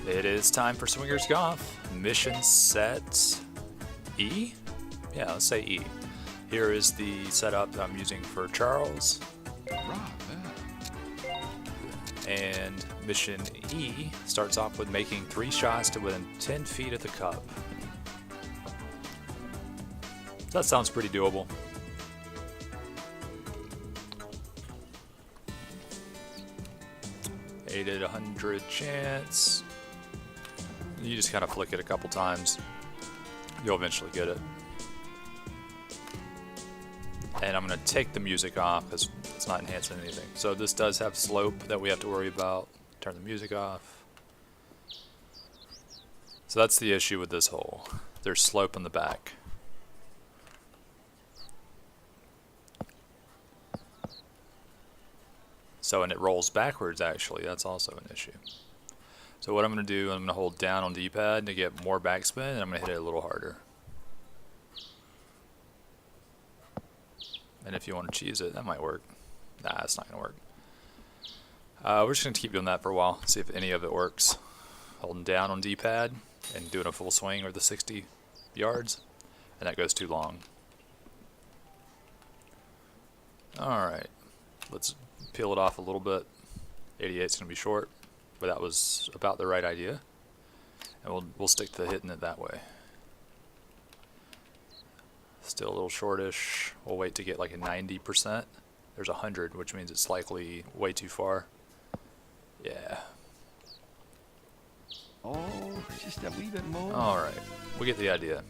It is time for Swingerz Golf. Mission set E? Yeah, let's say E. Here is the setup that I'm using for Charles. And mission E starts off with making 3 shots to within 10 feet of the cup. That sounds pretty doable. Eight at 100 chance. You just kind of flick it a couple times. You'll eventually get it. And I'm going to take the music off because it's not enhancing anything. So this does have slope that we have to worry about. Turn the music off. So that's the issue with this hole. There's slope in the back. So, and it rolls backwards actually, that's also an issue. So what I'm going to do, I'm going to hold down on the D-pad to get more backspin, and I'm going to hit it a little harder. And if you want to cheese it, that might work. Nah, it's not going to work. We're just going to keep doing that for a while, see if any of it works. Holding down on D-pad and doing a full swing or the 60 yards, and that goes too long. Alright, let's peel it off a little bit. 88 is going to be short, but that was about the right idea. And we'll stick to hitting it that way. Still a little shortish. We'll wait to get like a 90%. There's 100, which means it's likely way too far. Yeah. Oh, just a wee bit more. Alright, we get the idea.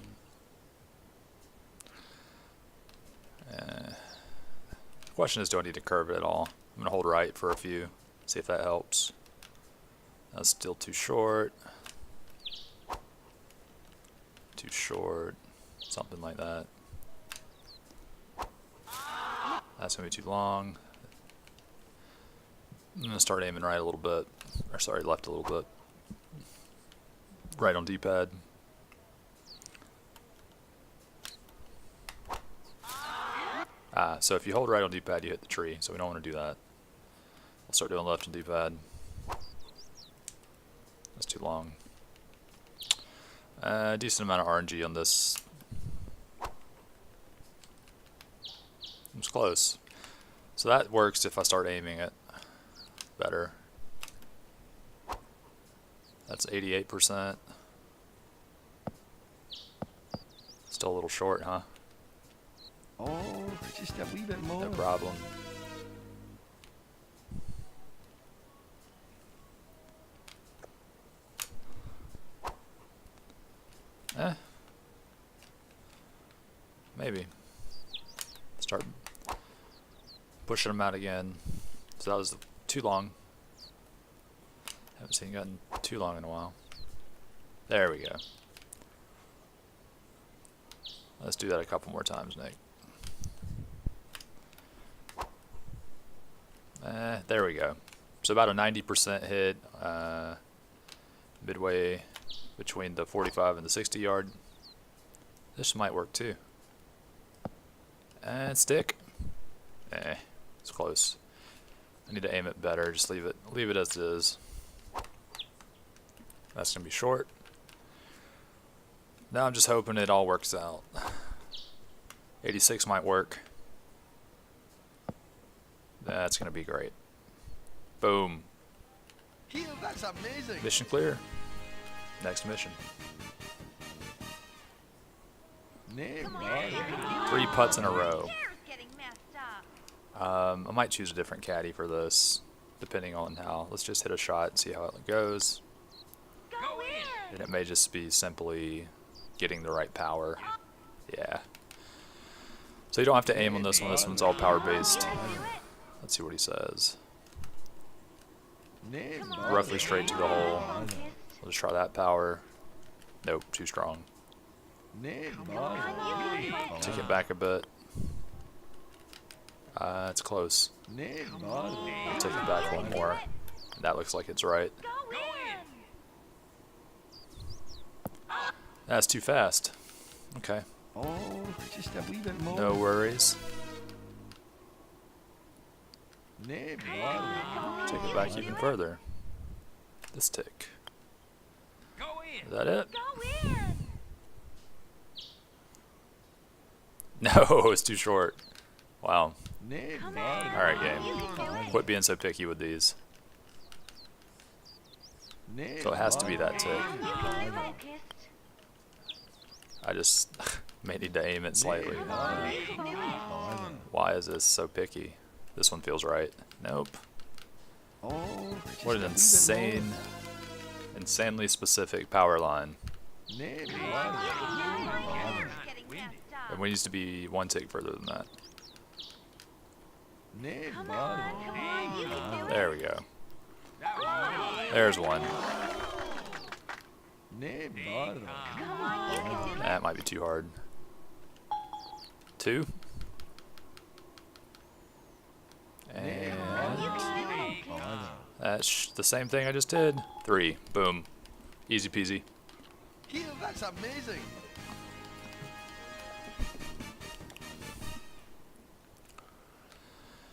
The question is, do I need to curve it at all? I'm going to hold right for a few, see if that helps. That's still too short. Too short. Something like that. That's going to be too long. I'm going to start aiming right a little bit. Or sorry, left a little bit. Right on D-pad. So if you hold right on D-pad, you hit the tree, so we don't want to do that. I'll start doing left on D-pad. That's too long. Decent amount of RNG on this. It's close. So that works if I start aiming it better. That's 88%. Still a little short, huh? Oh, just a wee bit more. No problem. Maybe. Start pushing them out again. So that was too long. Haven't seen it gotten too long in a while. There we go. Let's do that a couple more times, Nick. There we go. So about a 90% hit midway between the 45 and the 60 yard. This might work too. And stick. It's close. I need to aim it better. Just leave it as it is. That's gonna be short. Now I'm just hoping it all works out. 86 might work. That's gonna be great. Boom. That's amazing. Mission clear. Next mission. 3 putts in a row. I might choose a different caddy for this, depending on how. Let's just hit a shot and see how it goes. And it may just be simply getting the right power. Yeah. So you don't have to aim on this one. This one's all power based. Let's see what he says. Roughly straight to the hole. We'll just try that power. Nope, too strong. Take it back a bit. It's close. I'll take it back one more. That looks like it's right. That's too fast. Okay. Oh, just a wee bit more. No worries. Take it back even further. This tick. Is that it? No, it's too short. Wow. Alright, game. Quit being so picky with these. So it has to be that tick. I just may need to aim it slightly. Why is this so picky? This one feels right. Nope. What an insanely specific power line. And we used to be one tick further than that. There we go. There's one. That might be too hard. 2. And that's the same thing I just did. 3. Boom. Easy peasy. That's amazing.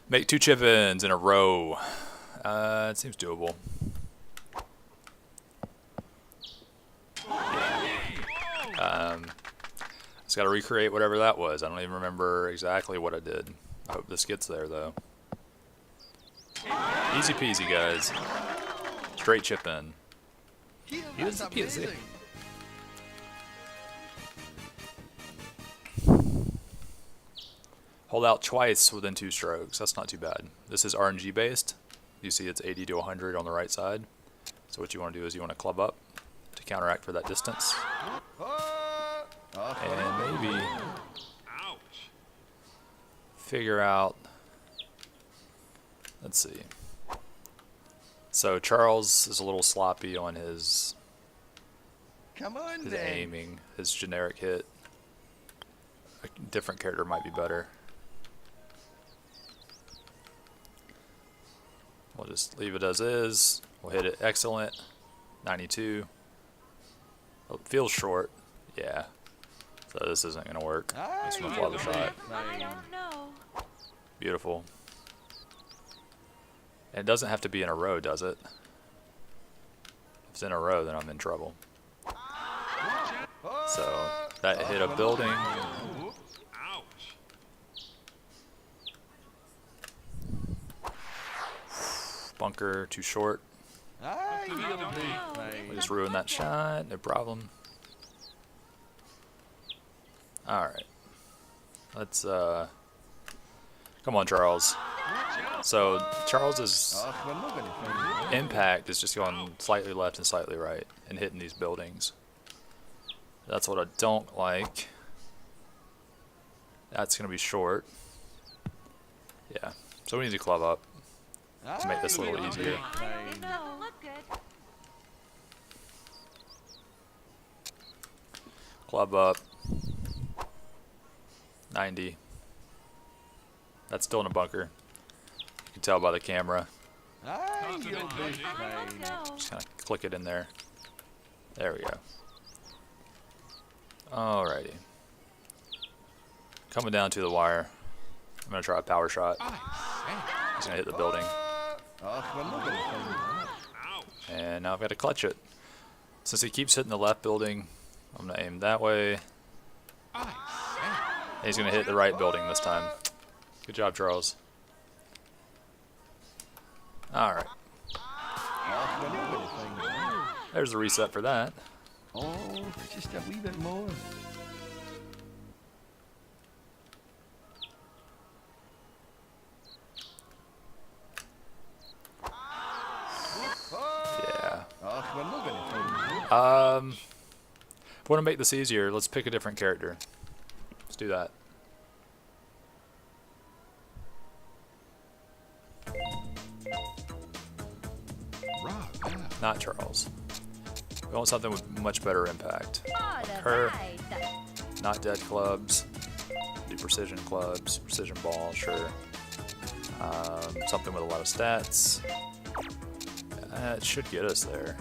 Make 2 chip-ins in a row. It seems doable. Just got to recreate whatever that was. I don't even remember exactly what I did. I hope this gets there, though. Easy peasy, guys. Straight chip-in. That's amazing. Hold out twice within 2 strokes. That's not too bad. This is RNG based. You see it's 80 to 100 on the right side. So what you want to do is you want to club up to counteract for that distance. And maybe figure out, let's see. So Charles is a little sloppy on his aiming, his generic hit. A different character might be better. We'll just leave it as is. We'll hit it excellent. 92. Oh, it feels short. Yeah. So this isn't going to work. Just going to fly the shot. I don't know. Beautiful. And it doesn't have to be in a row, does it? If it's in a row, then I'm in trouble. So that hit a building. Bunker too short. We just ruined that shot. No problem. All right. Let's come on, Charles. So Charles's impact is just going slightly left and slightly right and hitting these buildings. That's what I don't like. That's going to be short. Yeah. So we need to club up to make this a little easier. Club up. 90. That's still in a bunker. You can tell by the camera. Just kind of click it in there. There we go. Alrighty. Coming down to the wire. I'm going to try a power shot. He's going to hit the building. And now I've got to clutch it. Since he keeps hitting the left building, I'm going to aim that way. And he's going to hit the right building this time. Good job, Charles. Alright. There's the reset for that. Oh, just a wee bit more. Yeah. We're not going to find If we want to make this easier, let's pick a different character. Let's do that. Not Charles. We want something with much better impact. Her. Not dead clubs. Do precision clubs. Precision ball, sure. Something with a lot of stats. It should get us there.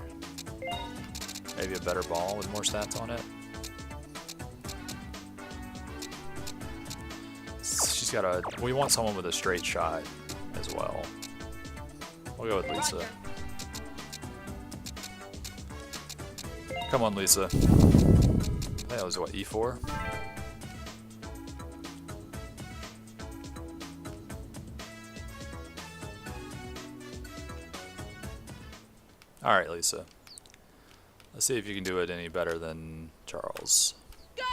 Maybe a better ball with more stats on it. She's got a... We want someone with a straight shot as well. We'll go with Lisa. Come on, Lisa. That was what, E4? Alright, Lisa. Let's see if you can do it any better than Charles. Go!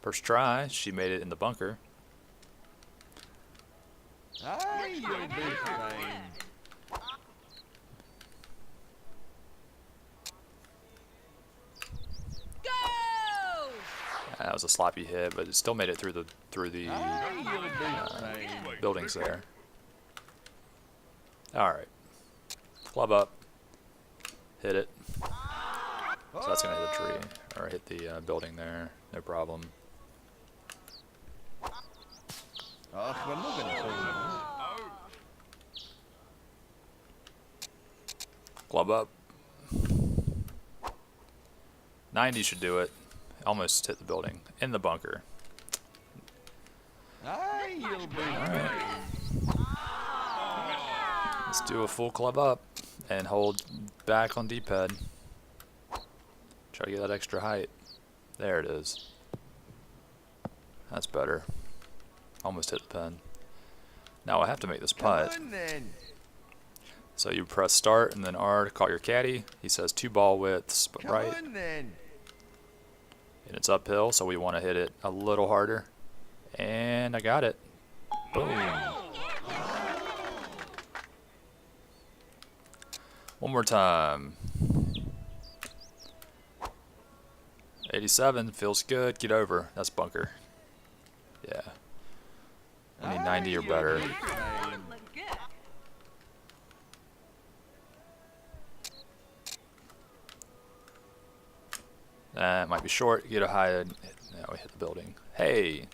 First try, she made it in the bunker. Aye, you'll be fine. Go! That was a sloppy hit, but it still made it through the Aye, you'll be fine. buildings there. Alright. Club up. Hit it. So that's gonna hit the tree. Or hit the building there. No problem. Oh, we're not going to fall. Club up. 90 should do it. Almost hit the building. In the bunker. Aye, you'll be Alright. fine. Let's do a full club up. And hold back on D-pad. Try to get that extra height. There it is. That's better. Almost hit the pin. Now I have to make this putt. Come on then. So you press start and then R to call your caddy. He says 2 ball widths, but Come right. on then. And it's uphill, so we want to hit it a little harder. And I got it. Boom. One more time. 87 feels good. Get over. That's bunker. Yeah. I need 90 or better. Look good. That might be short. Get a high. Now we hit the building. Hey.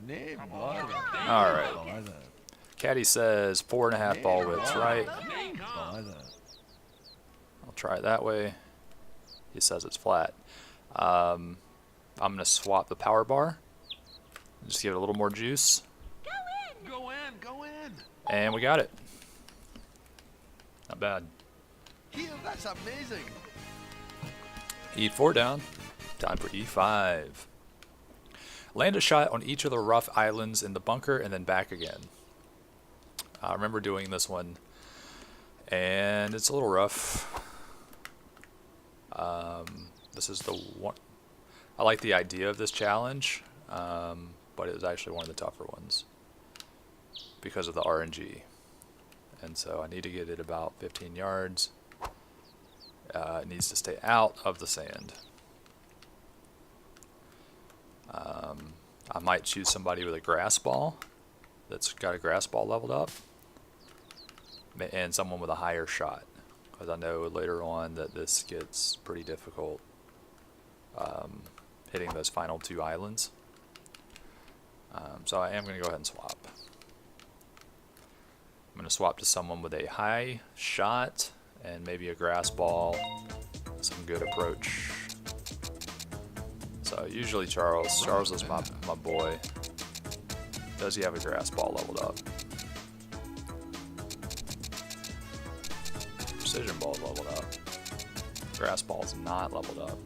No bother. All right. Bother. Caddy says 4.5 ball widths, right? Bother. I'll try it that way. He says it's flat. I'm going to swap the power bar. Just give it a little more juice. Go in, go in. And we got it. Not bad. Here, that's amazing. E4 down. Time for E5. Land a shot on each of the rough islands in the bunker and then back again. I remember doing this one. And it's a little rough. This is the one. I like the idea of this challenge, but it was actually one of the tougher ones because of the RNG. And so I need to get it about 15 yards. It needs to stay out of the sand. I might choose somebody with a grass ball that's got a grass ball leveled up, and someone with a higher shot, because I know later on that this gets pretty difficult hitting those final 2 islands. So I am going to go ahead and swap. I'm going to swap to someone with a high shot and maybe a grass ball, some good approach. So usually Charles is my boy. Does he have a grass ball leveled up? Precision ball is leveled up. Grass ball is not leveled up.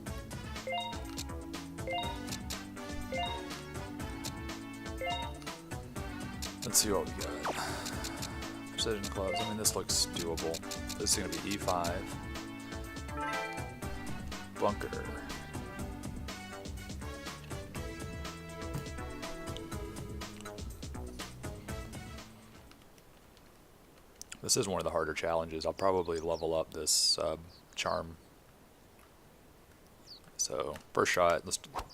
Let's see what we got. Precision clubs. I mean, this looks doable. This is going to be E5. Bunker. This is one of the harder challenges. I'll probably level up this charm. So first shot,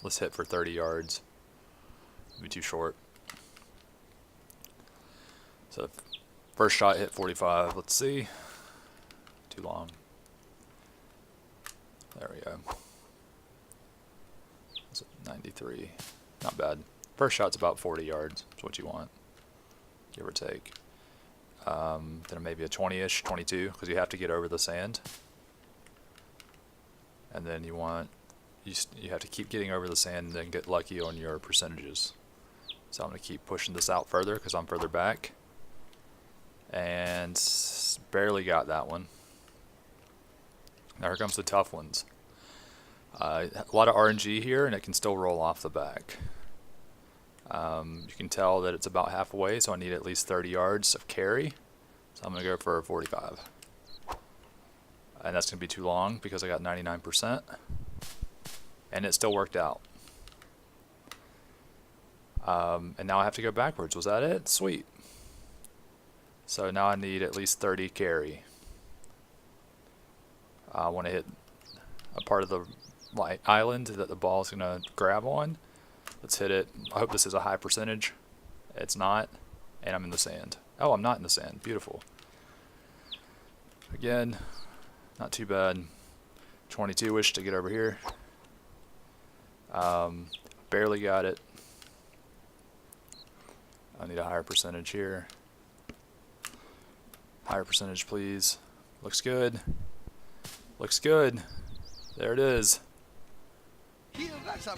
let's hit for 30 yards. Maybe too short. So first shot hit 45. Let's see. Too long. There we go. That's 93. Not bad. First shot's about 40 yards. That's what you want, give or take. Then maybe a 20-ish, 22, because you have to get over the sand. And then you have to keep getting over the sand and then get lucky on your percentages. So I'm going to keep pushing this out further because I'm further back. And barely got that one. Now here comes the tough ones. A lot of RNG here, and it can still roll off the back. You can tell that it's about halfway, so I need at least 30 yards of carry. So I'm going to go for 45. And that's going to be too long because I got 99%. And it still worked out. And now I have to go backwards. Was that it? Sweet. So now I need at least 30 carry. I want to hit a part of the island that the ball is going to grab on. Let's hit it. I hope this is a high percentage. It's not. And I'm in the sand. Oh, I'm not in the sand. Beautiful. Again, not too bad. 22-ish to get over here. Barely got it. I need a higher percentage here. Higher percentage, please. Looks good. Looks good. There it is.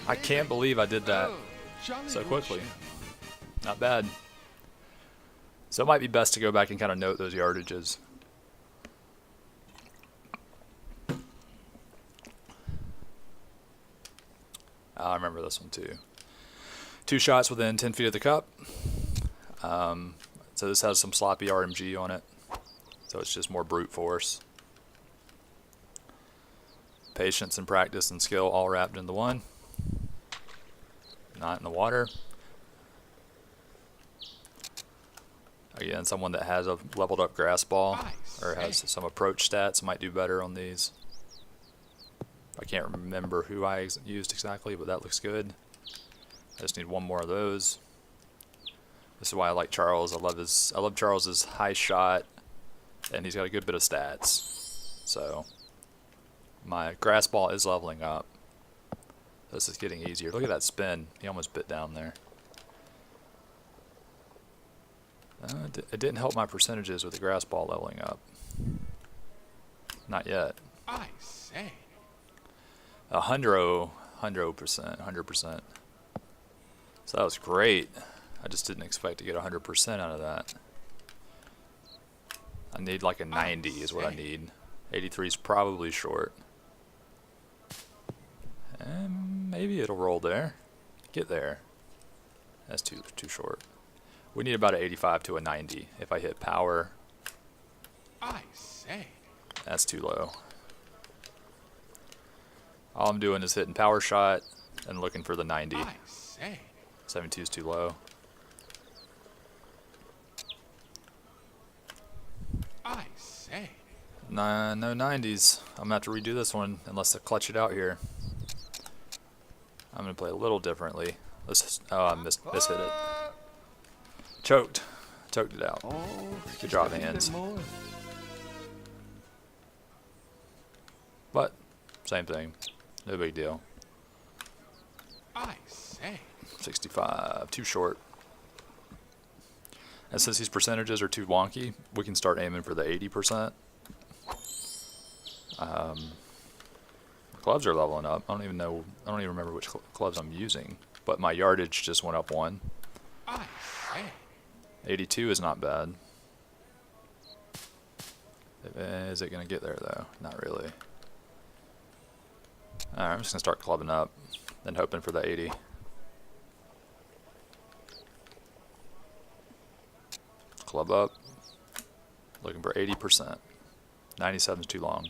I can't believe I did that so quickly. Not bad. So it might be best to go back and kind of note those yardages. I remember this one too. 2 shots within 10 feet of the cup. So this has some sloppy RMG on it. So it's just more brute force. Patience and practice and skill all wrapped into one. Not in the water. Again, someone that has a leveled up grass ball or has some approach stats might do better on these. I can't remember who I used exactly, but that looks good. I just need one more of those. This is why I like Charles. I love Charles's high shot, and he's got a good bit of stats. So my grass ball is leveling up. This is getting easier. Look at that spin. He almost bit down there. It didn't help my percentages with the grass ball leveling up. Not yet. I say. 100%. So that was great. I just didn't expect to get 100% out of that. I need like a 90 is what I need. 83 is probably short. And maybe it'll roll there. Get there. That's too short. We need about an 85 to a 90. If I hit power, I say. that's too low. All I'm doing is hitting power shot and looking for the 90. I say. 72 is too low. I say. Nah, no 90s. I'm gonna have to redo this one unless I clutch it out here. I'm gonna play a little differently. Oh, I mishit it. Choked it out. Oh, Good job, hands. But same thing. No big deal. I say. 65, too short. And since these percentages are too wonky, we can start aiming for the 80%. Clubs are leveling up. I don't even remember which clubs I'm using, but my yardage just went up 1. I say. 82 is not bad. Is it gonna get there though? Not really. Alright, I'm just gonna start clubbing up, then hoping for the 80. Club up. Looking for 80%. 97 is too long.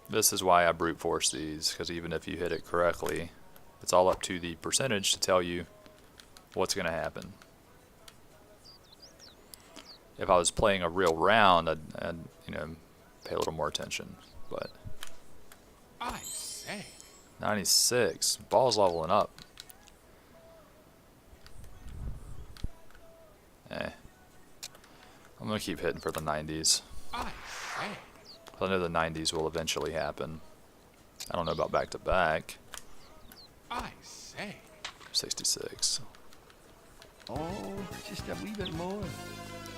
This is why I brute force these, because even if you hit it correctly, it's all up to the percentage to tell you what's going to happen. If I was playing a real round, I'd pay a little more attention. But I say. 96, ball's leveling up. I'm gonna keep hitting for the 90s. I say. I know the 90s will eventually happen. I don't know about back to back. I say. 66. Oh, just a wee bit more.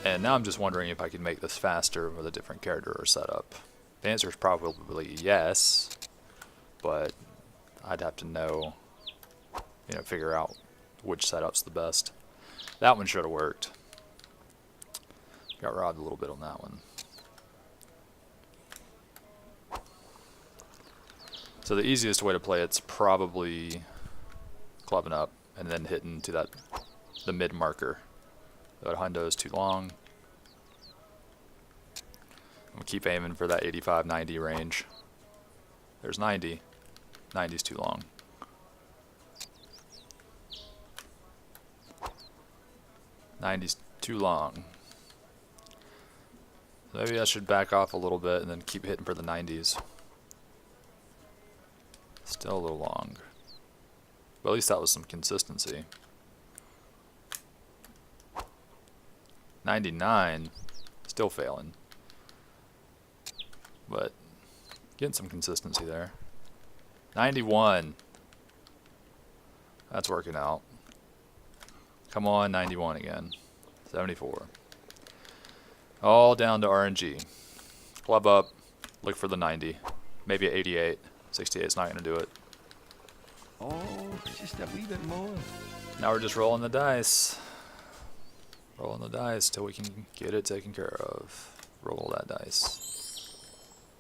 And now I'm just wondering if I can make this faster with a different character or setup. The answer is probably yes, but I'd have to know, figure out which setup's the best. That one should have worked. Got robbed a little bit on that one. So the easiest way to play it's probably clubbing up and then hitting to the mid marker. That hundo is too long. I'm gonna keep aiming for that 85-90 range. There's 90. 90's too long. '90's too long. Maybe I should back off a little bit and then keep hitting for the 90s. Still a little long. But at least that was some consistency. 99, still failing. But getting some consistency there. 91. That's working out. Come on, 91 again. 74. All down to RNG. Club up, look for the 90. Maybe 88. 68 is not going to do it. Oh, just a wee bit more. Now we're just rolling the dice. Rolling the dice till we can get it taken care of. Roll that dice.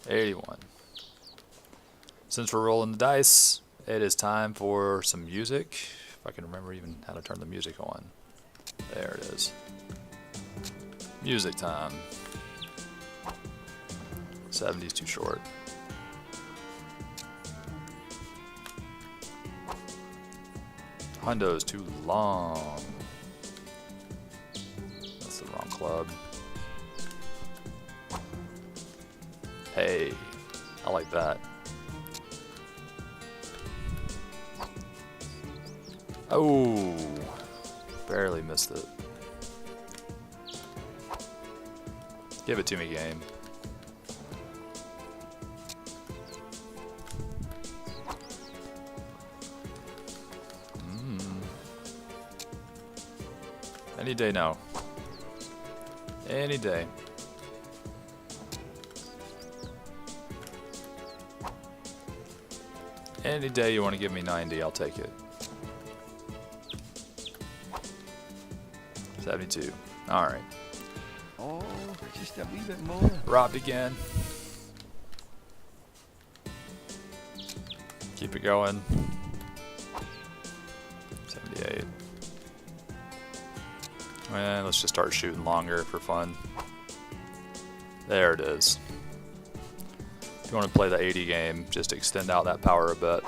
81. Since we're rolling the dice, it is time for some music. If I can remember even how to turn the music on. There it is. Music time. 70's too short. Hundo's too long. That's the wrong club. Hey, I like that. Oh, barely missed it. Give it to me, game. Any day now. Any day. Any day you want to give me 90, I'll take it. 72. Alright. Oh, just a wee bit more. Robbed again. Keep it going. 78. And let's just start shooting longer for fun. There it is. If you want to play the 80 game, just extend out that power a bit.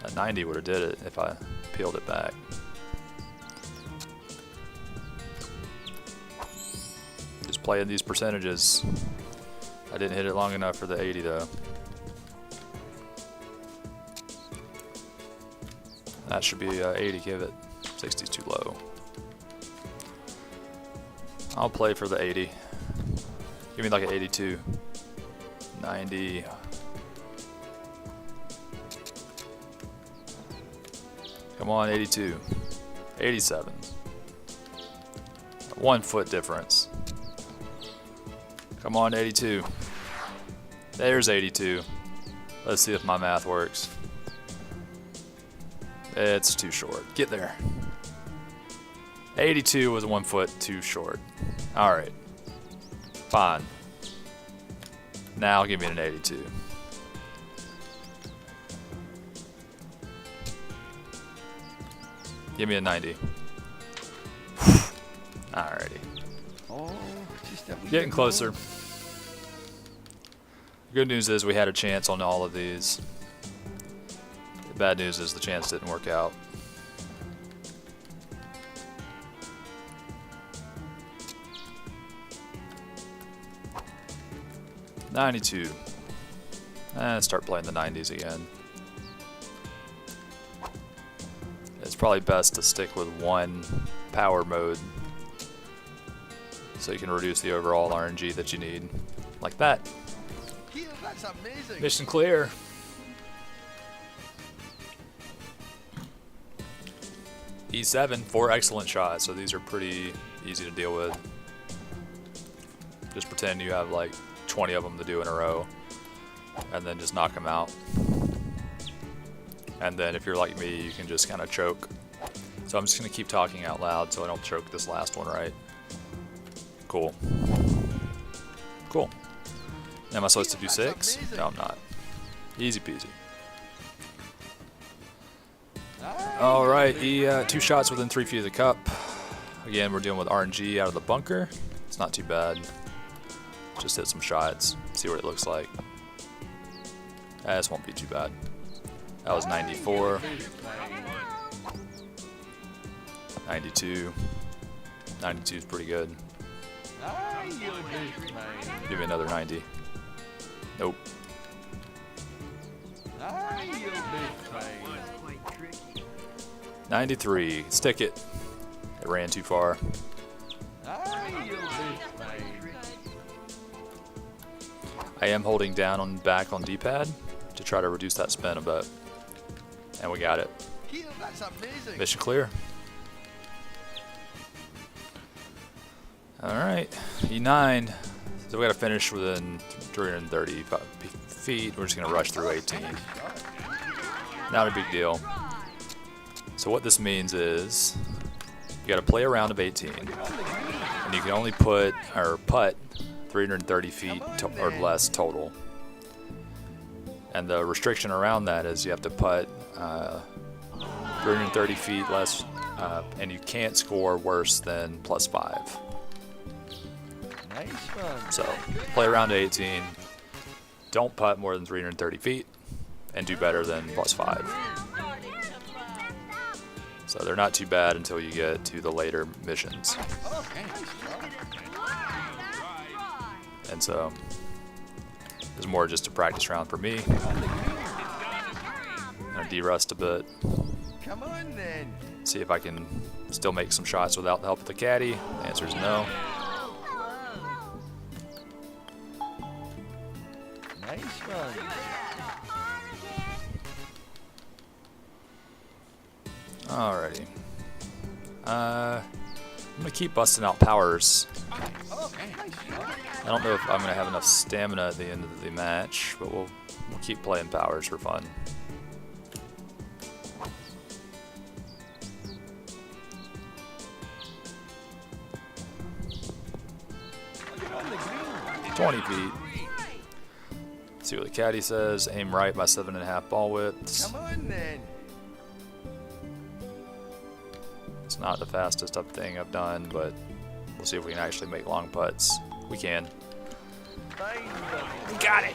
That 90 would have did it if I peeled it back. Just playing these percentages. I didn't hit it long enough for the 80 though. That should be 80, give it. 60's too low. I'll play for the 80. Give me like an 82. 90. Come on, 82. 87. 1 foot difference. Come on, 82. There's 82. Let's see if my math works. It's too short. Get there. 82 was 1 foot too short. Alright. Fine. Now give me an 82. Give me a 90. Alrighty. Oh, just a wee Getting bit closer. more. The good news is we had a chance on all of these. The bad news is the chance didn't work out. $92. Start playing the 90s again. It's probably best to stick with one power mode so you can reduce the overall RNG that you need. Like that. Yeah, that's amazing. Mission clear. E7, 4 excellent shots, so these are pretty easy to deal with. Just pretend you have like 20 of them to do in a row, and then just knock them out. And then if you're like me, you can just kind of choke. So I'm just going to keep talking out loud so I don't choke this last one, right? Cool. Cool. Am I supposed to do 6? No, I'm not. Easy peasy. Alright, 2 shots within 3 feet of the cup. Again, we're dealing with RNG out of the bunker. It's not too bad. Just hit some shots, see what it looks like. This won't be too bad. That was 94. 92. 92 is pretty good. Give me another 90. Nope. 93. Stick it. It ran too far. I am holding down on back on D-pad to try to reduce that spin a bit. And we got it. Mission clear. Alright, E9. So we gotta finish within 330 feet. We're just gonna rush through 18. Not a big deal. So what this means is you gotta play a round of 18. And you can only put or putt 330 feet or less total. And the restriction around that is you have to putt 330 feet less, and you can't score worse than +5. Nice one. So play around to 18. Don't putt more than 330 feet, and do better than +5. So they're not too bad until you get to the later missions. And so it's more just a practice round for me. I'm gonna de-rust a bit. Come on then. See if I can still make some shots without the help of the caddy. The answer is no. Nice one. Alrighty. I'm gonna keep busting out powers. I don't know if I'm gonna have enough stamina at the end of the match, but we'll keep playing powers for fun. "20 feet. See what the caddy says. Aim right by 7.5 ball widths. Come on then. It's not the fastest thing I've done, but we'll see if we can actually make long putts. We can. We got it.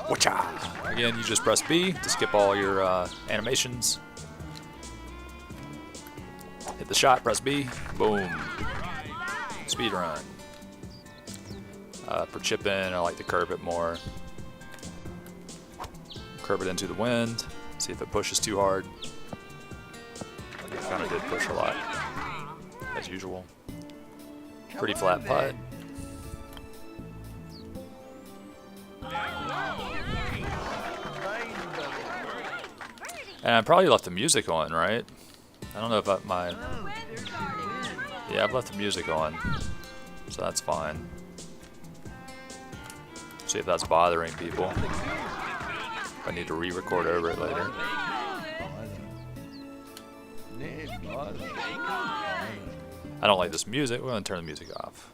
Whatcha? Again, you just press B to skip all your animations. Hit the shot, press B, boom. Speed run. For chip in, I like to curve it more. Curve it into the wind. See if it pushes too hard. It kind of did push a lot, as usual. Pretty flat putt. And I probably left the music on, right? I don't know if yeah, I've left the music on, so that's fine. See if that's bothering people. If I need to re-record over it later. I don't like this music. We're gonna turn the music off.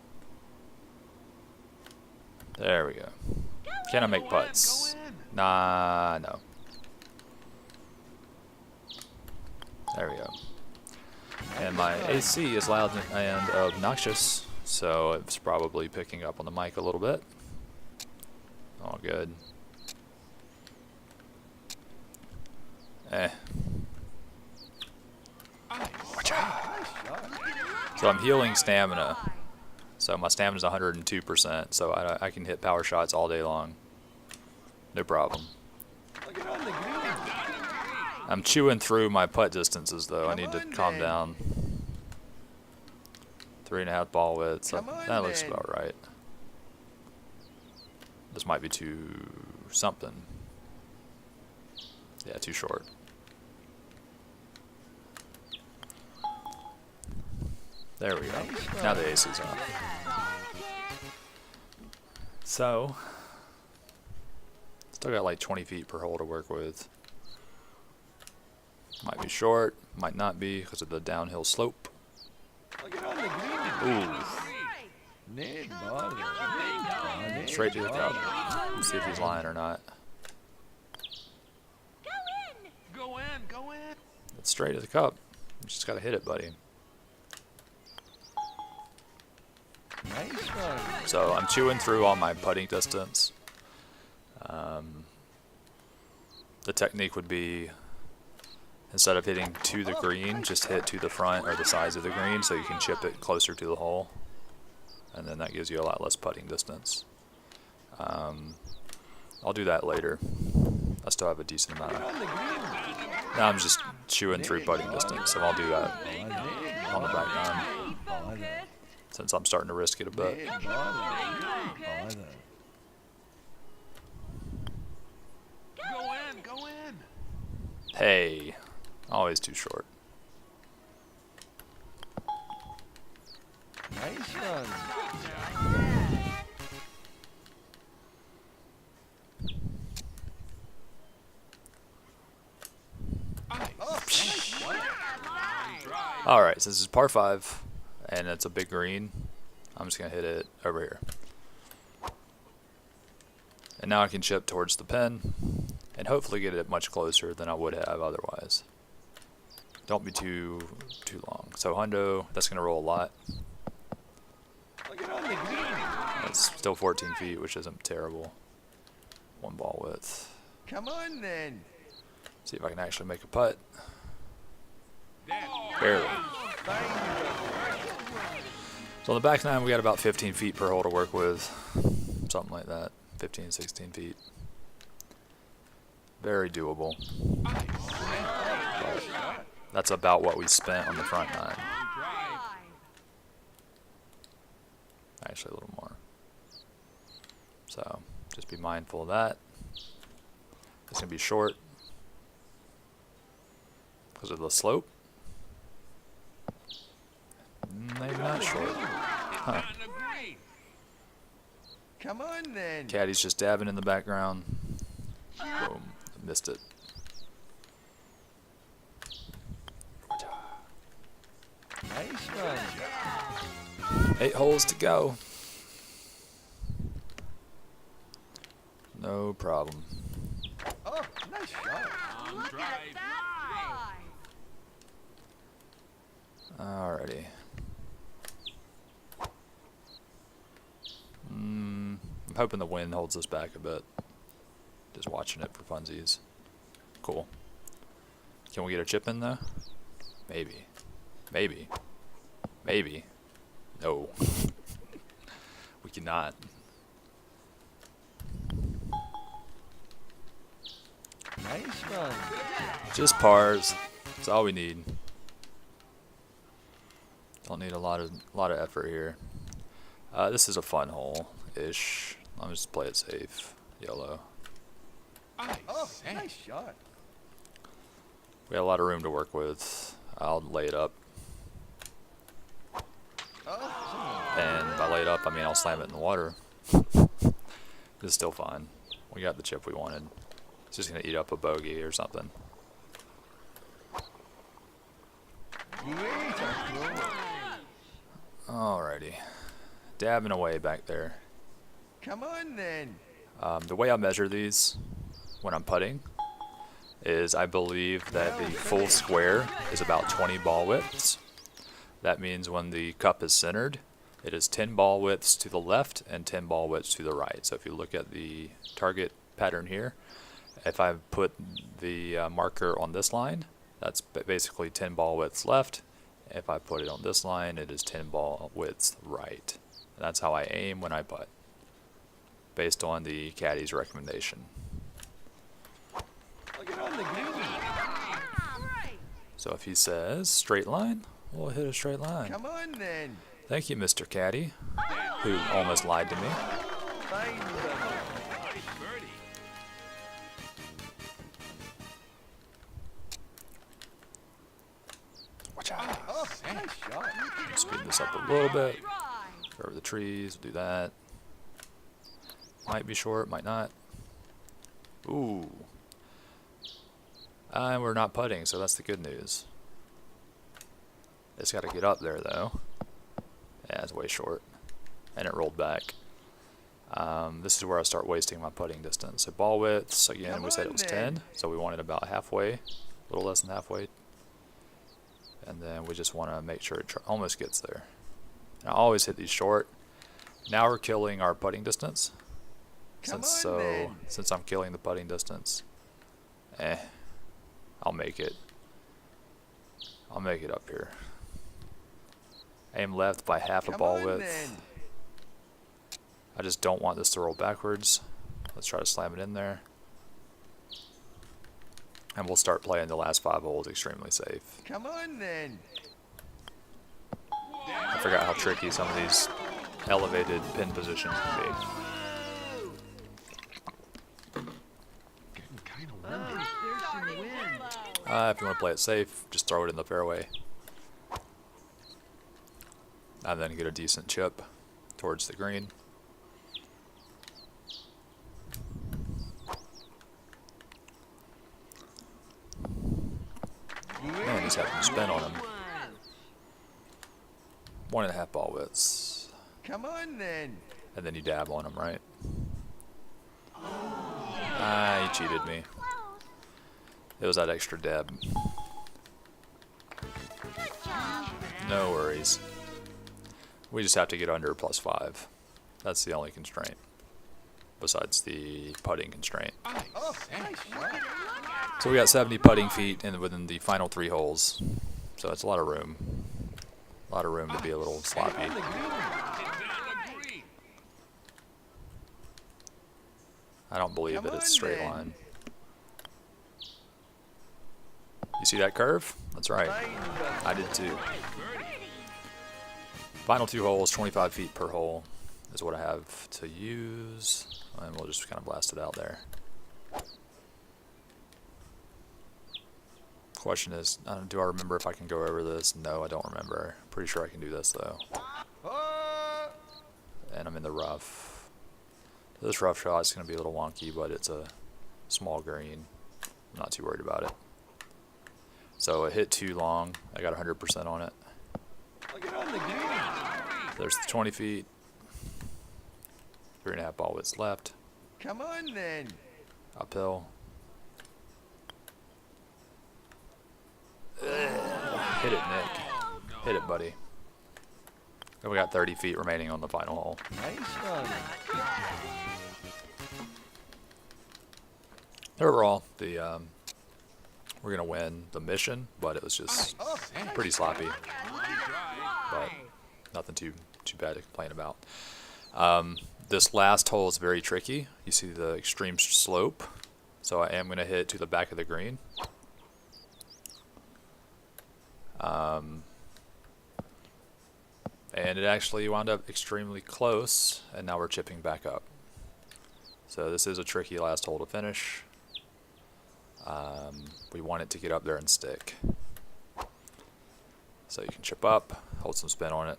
There we go. Can I make putts? Nah, no. There we go. And my AC is loud and obnoxious, so it's probably picking up on the mic a little bit. All good. So I'm healing stamina. So my stamina's 102%, so I can hit power shots all day long. No problem. I'm chewing through my putt distances though. I need to calm down. 3.5 ball width. So that looks about right. This might be too something. Yeah, too short. There we go. Now the AC's off. So, still got like 20 feet per hole to work with. Might be short, might not be because of the downhill slope. Ooh, Ned bother. Ned straight to the cup. bother. Let's see if he's lying or not. Go in, go in. It's straight to the cup. You just gotta hit it, buddy. Nice one. So I'm chewing through all my putting distance. The technique would be, instead of hitting to the green, just hit to the front or the sides of the green so you can chip it closer to the hole. And then that gives you a lot less putting distance. I'll do that later. I still have a decent amount of... Now I'm just chewing through putting distance, so I'll do that on the back nine, Bother. since I'm starting to risk it a bit. Ned bother. Go in, go in. Hey, always too short. Nice one. Alright, since it's par 5 and it's a big green, I'm just going to hit it over here. And now I can chip towards the pin and hopefully get it much closer than I would have otherwise. Don't be too long. So hundo, that's going to roll a lot. Look at on the green. It's still 14 feet, which isn't terrible. One ball width. Come on then. See if I can actually make a putt. Barely. So on the back nine, we got about 15 feet per hole to work with. Something like that. 15, 16 feet. Very doable. But that's about what we spent on the front nine. Actually, a little more. So, just be mindful of that. It's going to be short because of the slope. Maybe not short. Huh. Come on then. Caddy's just dabbing in the background. Boom. Missed it. Nice one. 8 holes to go. No problem. Oh, nice shot. Alrighty. I'm hoping the wind holds us back a bit. Just watching it for funsies. Cool. Can we get a chip in though? Maybe. Maybe. Maybe. No. We cannot. Nice one. Just pars. That's all we need. Don't need a lot of effort here. This is a fun hole-ish. Let me just play it safe. YOLO. Oh, nice shot. We have a lot of room to work with. I'll lay it up. And by lay it up, I mean I'll slam it in the water. It's still fine. We got the chip we wanted. It's just going to eat up a bogey or something. Alrighty. Dabbing away back there. Come on then. The way I measure these when I'm putting is I believe that the full square is about 20 ball widths. That means when the cup is centered, it is 10 ball widths to the left and 10 ball widths to the right. So if you look at the target pattern here, if I put the marker on this line, that's basically 10 ball widths left. If I put it on this line, it is 10 ball widths right. And that's how I aim when I putt, based on the caddy's recommendation. Look at on the green. So if he says straight line, we'll hit a straight line. Come on then. Thank you, Mr. Caddy, who almost lied to me. Watch out. Oh, nice shot. Speed this up a little bit. Go over the trees, do that. Might be short, might not. Ooh. And we're not putting, so that's the good news. It's got to get up there, though. Yeah, it's way short. And it rolled back. This is where I start wasting my putting distance. So ball widths, again, we said it was 10, so we want it about halfway, a little less than halfway. And then we just want to make sure it almost gets there. And I always hit these short. Now we're killing our putting distance. Since I'm killing the putting distance, I'll make it. I'll make it up here. Aim left by half a ball width. I just don't want this to roll backwards. Let's try to slam it in there. And we'll start playing the last 5 holes extremely safe. Come on then. I forgot how tricky some of these elevated pin positions can be. Getting kind of windy. There's some wind. If you want to play it safe, just throw it in the fairway. And then get a decent chip towards the green. Man, he's having a spin on him. 1.5 ball widths. Come on then. And then you dab on him, right? He cheated me. It was that extra dab. No worries. We just have to get under +5. That's the only constraint. Besides the putting constraint. Oh, nice shot. So we got 70 putting feet within the final 3 holes. So that's a lot of room. A lot of room to be a little sloppy. I don't believe that it's a straight line. You see that curve? That's right. I did too. Final 2 holes, 25 feet per hole is what I have to use. And we'll just kind of blast it out there. Question is, do I remember if I can go over this? No, I don't remember. Pretty sure I can do this though. And I'm in the rough. This rough shot is going to be a little wonky, but it's a small green. I'm not too worried about it. So it hit too long. I got 100% on it. Look at on the green. There's the 20 feet. 3.5 ball widths left. Come on then. Uphill. Hit it, Nick. Hit it, buddy. And we got 30 feet remaining on the final hole. Nice one. Overall, we're gonna win the mission, but it was just pretty sloppy. But nothing too bad to complain about. This last hole is very tricky. You see the extreme slope, so I am gonna hit to the back of the green. And it actually wound up extremely close, and now we're chipping back up. So this is a tricky last hole to finish. We want it to get up there and stick. So you can chip up, hold some spin on it,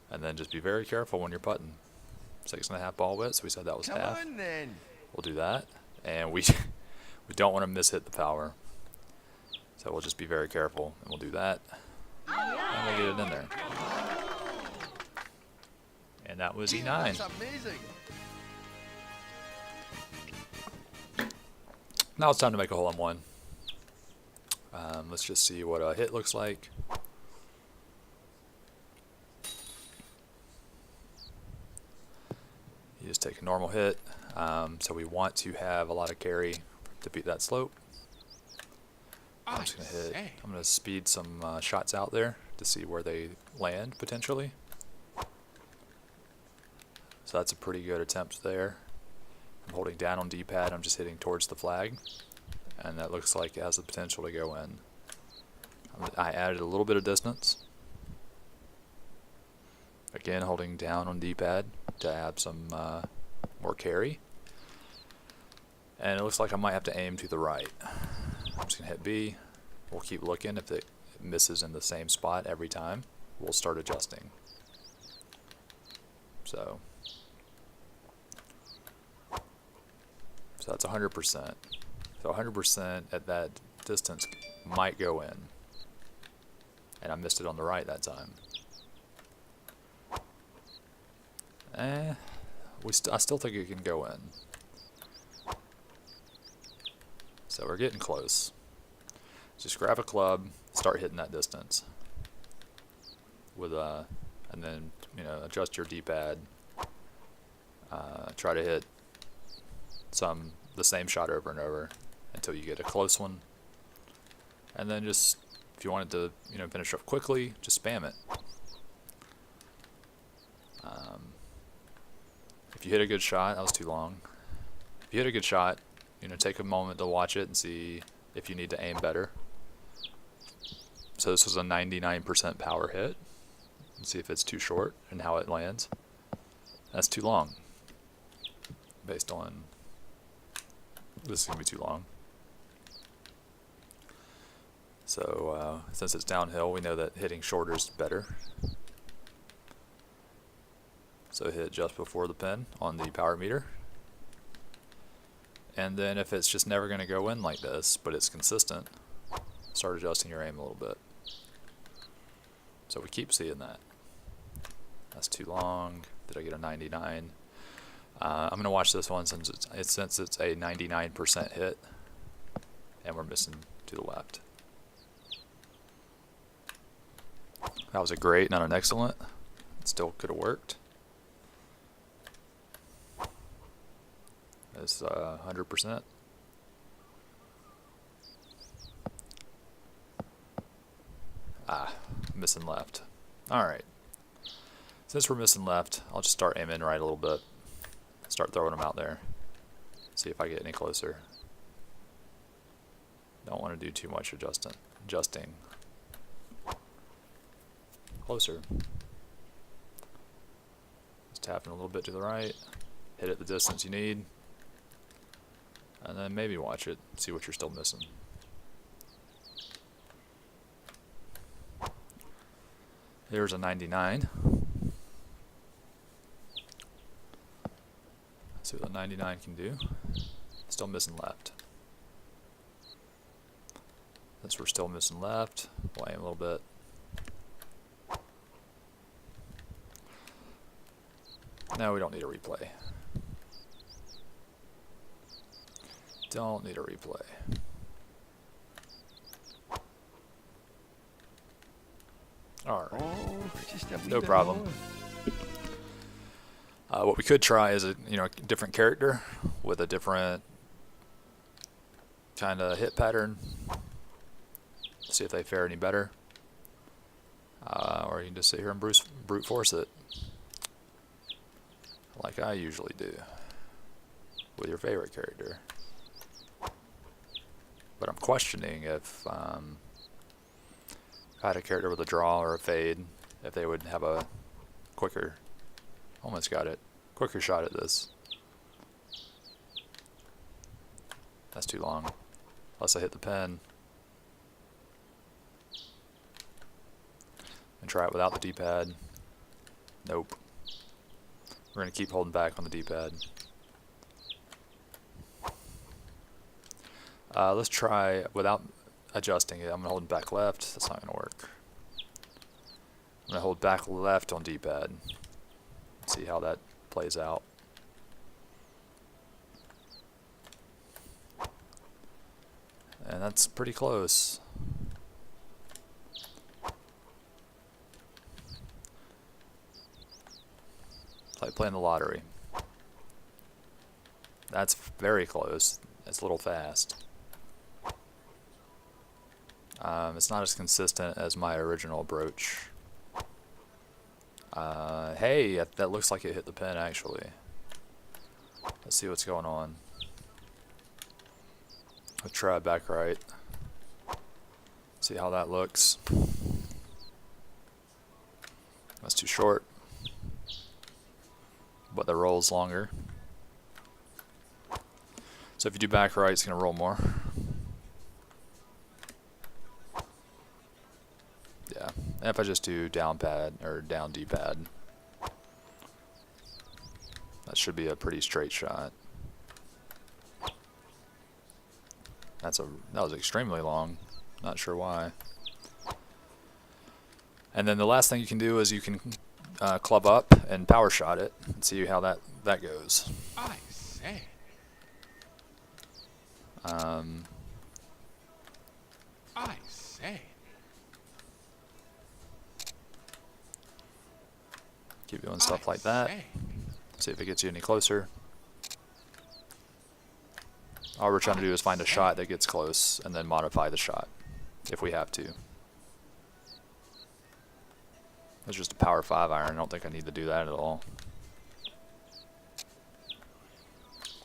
and then just be very careful when you're putting. 6.5 ball width, so we said that was half. Come on then. We'll do that, and we don't want to miss-hit the power. So we'll just be very careful, and we'll do that, and we'll get it in there. And that was E9. That's amazing. Now it's time to make a hole-in-one. Let's just see what a hit looks like. You just take a normal hit. So we want to have a lot of carry to beat that slope. I'm just gonna hit. I'm gonna speed some shots out there to see where they land potentially. So that's a pretty good attempt there. I'm holding down on D-pad. I'm just hitting towards the flag, and that looks like it has the potential to go in. I added a little bit of distance. Again, holding down on D-pad to add some more carry. And it looks like I might have to aim to the right. I'm just going to hit B. We'll keep looking. If it misses in the same spot every time, we'll start adjusting. So that's 100%. So 100% at that distance might go in. And I missed it on the right that time. I still think it can go in. So we're getting close. Just grab a club, start hitting that distance with and then adjust your D-pad. Try to hit the same shot over and over until you get a close one, and then just if you want it to finish up quickly, just spam it. If you hit a good shot, that was too long. If you hit a good shot, take a moment to watch it and see if you need to aim better. So this was a 99% power hit. Let's see if it's too short and how it lands. That's too long. Based on this is gonna be too long. So since it's downhill, we know that hitting shorter is better. So hit just before the pin on the power meter. And then if it's just never going to go in like this, but it's consistent, start adjusting your aim a little bit. So we keep seeing that. That's too long. Did I get a 99? I'm going to watch this one since it's a 99% hit, and we're missing to the left. That was a great, not an excellent. It still could have worked. It's 100%. Missing left. Alright. Since we're missing left, I'll just start aiming right a little bit. Start throwing them out there. See if I get any closer. Don't want to do too much adjusting. Closer. Just tapping a little bit to the right. Hit it the distance you need. And then maybe watch it, see what you're still missing. There's a 99. Let's see what the 99 can do. Still missing left. Since we're still missing left, we'll aim a little bit. No, we don't need a replay. Don't need a replay. Alright. Oh, just a wee No bit problem. more. What we could try is a different character with a different kind of hit pattern. See if they fare any better. Or you can just sit here and brute force it, like I usually do with your favorite character. But I'm questioning if I had a character with a draw or a fade, if they would have a quicker, almost got it, quicker shot at this. That's too long, unless I hit the pin. And try it without the D-pad. Nope. We're going to keep holding back on the D-pad. Let's try without adjusting it. I'm going to hold back left. That's not going to work. I'm going to hold back left on D-pad. See how that plays out. And that's pretty close. It's like playing the lottery. That's very close. It's a little fast. It's not as consistent as my original approach. Hey, that looks like it hit the pin actually. Let's see what's going on. Let's try it back right. See how that looks. That's too short. But the roll's longer. So if you do back right, it's going to roll more. Yeah. And if I just do down pad or down D-pad, that should be a pretty straight shot. That was extremely long. Not sure why. And then the last thing you can do is you can club up and power shot it and see how that goes. I say. I say. Keep doing stuff like that. Say. See if it gets you any closer. All we're trying to do is find a shot that gets close and then modify the shot if we have to. It's just a power 5 iron. I don't think I need to do that at all.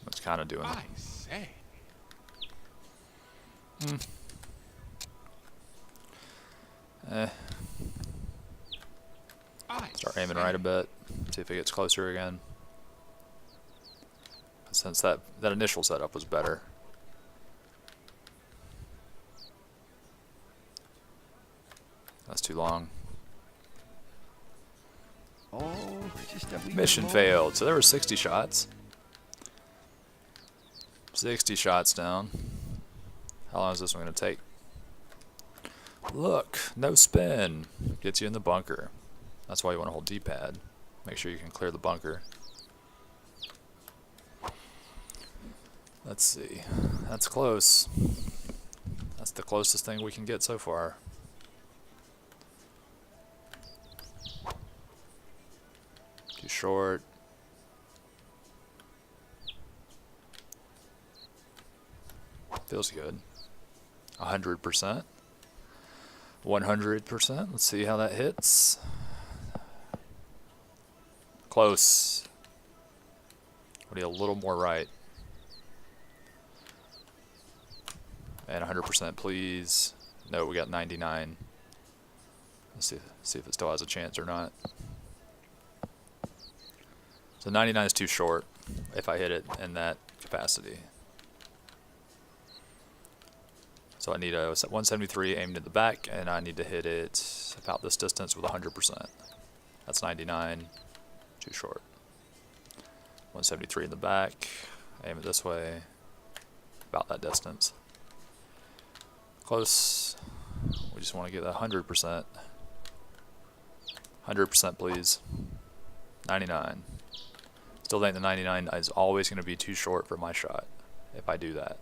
It's kind of doing it. I say. I Start aiming say. right a bit. See if it gets closer again. Since that initial setup was better. That's too long. Oh, just a wee Mission bit more. failed. So there were 60 shots. 60 shots down. How long is this one going to take? Look, no spin. Gets you in the bunker. That's why you want to hold D-pad. Make sure you can clear the bunker. Let's see. That's close. That's the closest thing we can get so far. Too short. Feels good. 100%. 100%. Let's see how that hits. Close. We need a little more right. And 100%, please. No, we got 99. Let's see if it still has a chance or not. So 99 is too short if I hit it in that capacity. So I need a 173 aimed at the back, and I need to hit it about this distance with 100%. That's 99, too short. 173 in the back, aim it this way, about that distance. Close. We just want to get 100%. 100% please. 99. Still think the 99 is always going to be too short for my shot if I do that.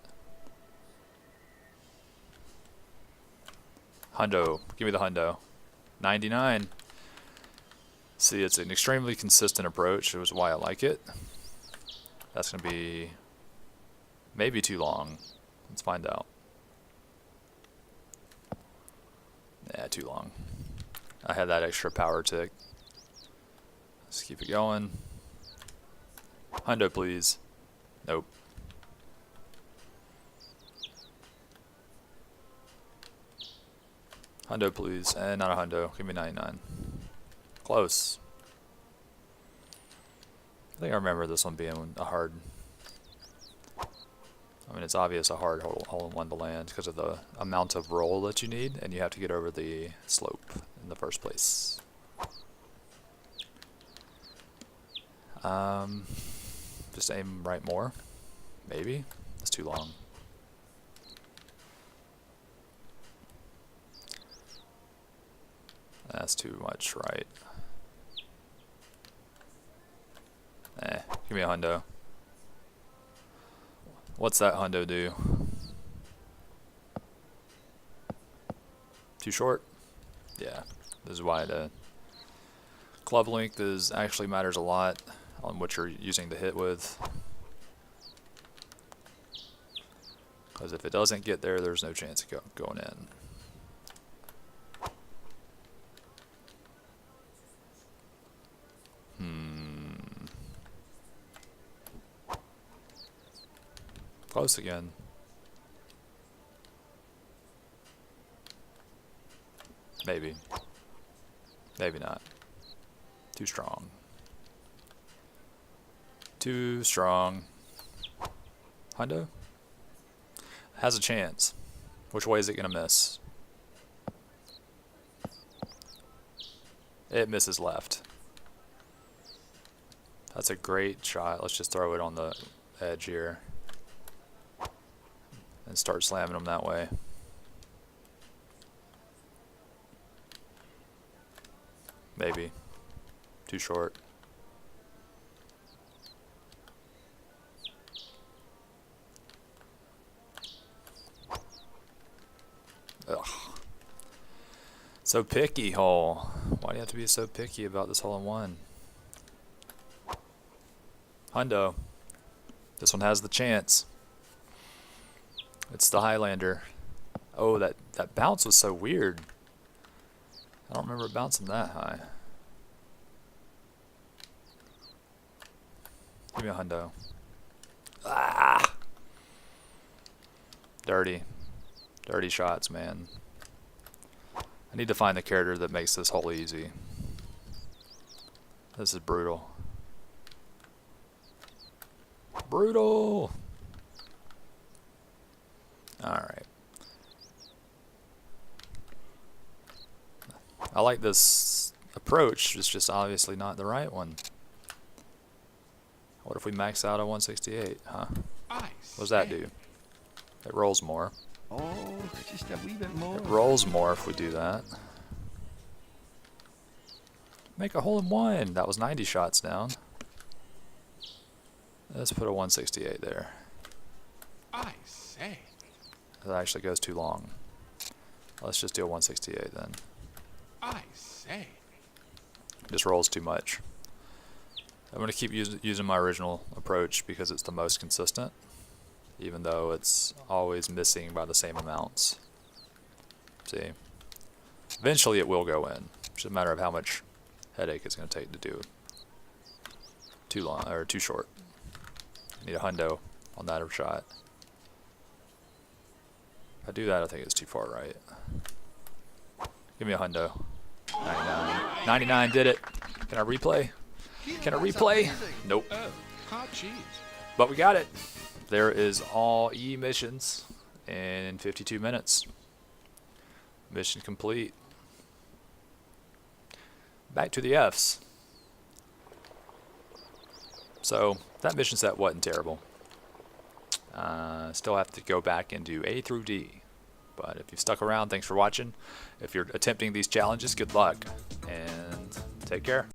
Hundo. Give me the hundo. 99. See, it's an extremely consistent approach. It was why I like it. That's going to be maybe too long. Let's find out. Yeah, too long. I had that extra power tick. Let's keep it going. Hundo, please. Nope. Hundo, please. And not a hundo. Give me 99. Close. I think I remember this one being a hard... I mean, it's obvious a hard hole-in-one to land because of the amount of roll that you need, and you have to get over the slope in the first place. Just aim right more. Maybe. That's too long. That's too much right. Give me a hundo. What's that hundo do? Too short? Yeah. This is why the club length actually matters a lot on what you're using to hit with. Because if it doesn't get there, there's no chance of going in. Close again. Maybe. Maybe not. Too strong. Too strong. Hundo? Has a chance. Which way is it going to miss? It misses left. That's a great shot. Let's just throw it on the edge here. And start slamming them that way. Maybe. Too short. Ugh. So picky, hole. Why do you have to be so picky about this hole-in-one? Hundo. This one has the chance. It's the Highlander. Oh, that bounce was so weird. I don't remember it bouncing that high. Give me a hundo. Ah! Dirty. Dirty shots, man. I need to find the character that makes this hole easy. This is brutal. Brutal! Alright. I like this approach, it's just obviously not the right one. What if we max out at 168, huh? What does that do? It rolls more. Oh, just a wee bit more. It rolls more if we do that. Make a hole-in-one. That was 90 shots down. Let's put a 168 there. I say. That actually goes too long. Let's just do a 168 then. I say. Just rolls too much. I'm going to keep using my original approach because it's the most consistent, even though it's always missing by the same amounts. See? Eventually it will go in. It's just a matter of how much headache it's going to take to do it. Too long, or too short. Need a hundo on that shot. If I do that, I think it's too far right. Give me a hundo. 99. 99 did it. Can I replay? Can I replay? Nope. Oh, hot cheese. But we got it. There is all E missions in 52 minutes. Mission complete. Back to the Fs. So that mission set wasn't terrible. Still have to go back and do A through D. But if you've stuck around, thanks for watching. If you're attempting these challenges, good luck and take care.